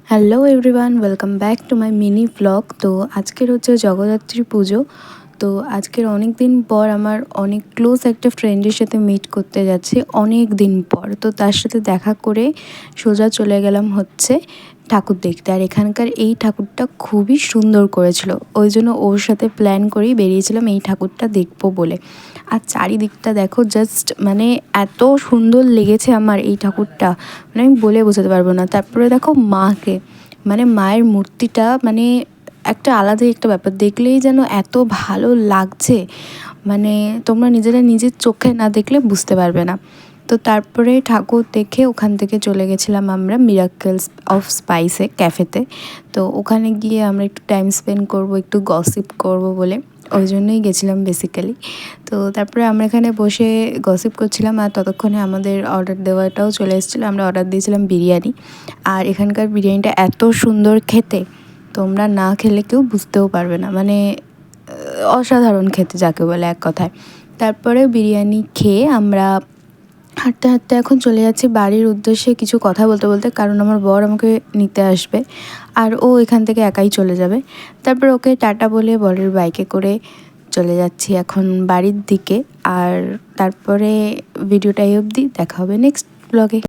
Hello everyone, welcome back to my mini blog. তো আজকের হচ্ছে জগদ্ধাত্রী পুজো। তো আজকের অনেক দিন পর আমার অনেক ক্লোজ একটা ফ্রেন্ডের সাথে মিট করতে যাচ্ছি, অনেক দিন পর। তো তার সাথে দেখা করে সোজা চলে গেলাম হচ্ছে ঠাকুর দেখতে। আর এখানকার এই ঠাকুরটা খুবই সুন্দর করেছিল, ওই জন্য ওর সাথে প্ল্যান করেই বেরিয়েছিলাম এই ঠাকুরটা দেখবো বলে। আর চারিদিকটা দেখো, জাস্ট মানে এত সুন্দর লেগেছে আমার এই ঠাকুরটা, মানে আমি বলে বোঝাতে পারবো না। তারপরে দেখো মাকে, মানে মায়ের মূর্তিটা মানে একটা আলাদাই একটা ব্যাপার, দেখলেই যেন এত ভালো লাগছে, মানে তোমরা নিজেরা নিজের চোখে না দেখলে বুঝতে পারবে না। তো তারপরে ঠাকুর দেখে ওখান থেকে চলে গেছিলাম আমরা মিরাকেলস অফ স্পাইসে ক্যাফেতে। তো ওখানে গিয়ে আমরা একটু টাইম স্পেন্ড করব, একটু গসিপ করব বলে ওই জন্যই গেছিলাম বেসিক্যালি। তো তারপরে আমরা এখানে বসে গসিপ করছিলাম, আর ততক্ষণে আমাদের অর্ডার দেওয়াটাও চলে এসেছিলো। আমরা অর্ডার দিয়েছিলাম বিরিয়ানি। আর এখানকার বিরিয়ানিটা এত সুন্দর খেতে, তোমরা না খেলে কেউ বুঝতেও পারবে না, মানে অসাধারণ খেতে যাকে বলে এক কথায়। তারপরে বিরিয়ানি খেয়ে আমরা হাঁটতে হাঁটতে এখন চলে যাচ্ছি বাড়ির উদ্দেশ্যে, কিছু কথা বলতে বলতে, কারণ আমার বর আমাকে নিতে আসবে আর ও এখান থেকে একাই চলে যাবে। তারপর ওকে টাটা বলে বরের বাইকে করে চলে যাচ্ছি এখন বাড়ির দিকে। আর তারপরে ভিডিওটা এই অবধি, দেখা হবে নেক্সট ব্লগে।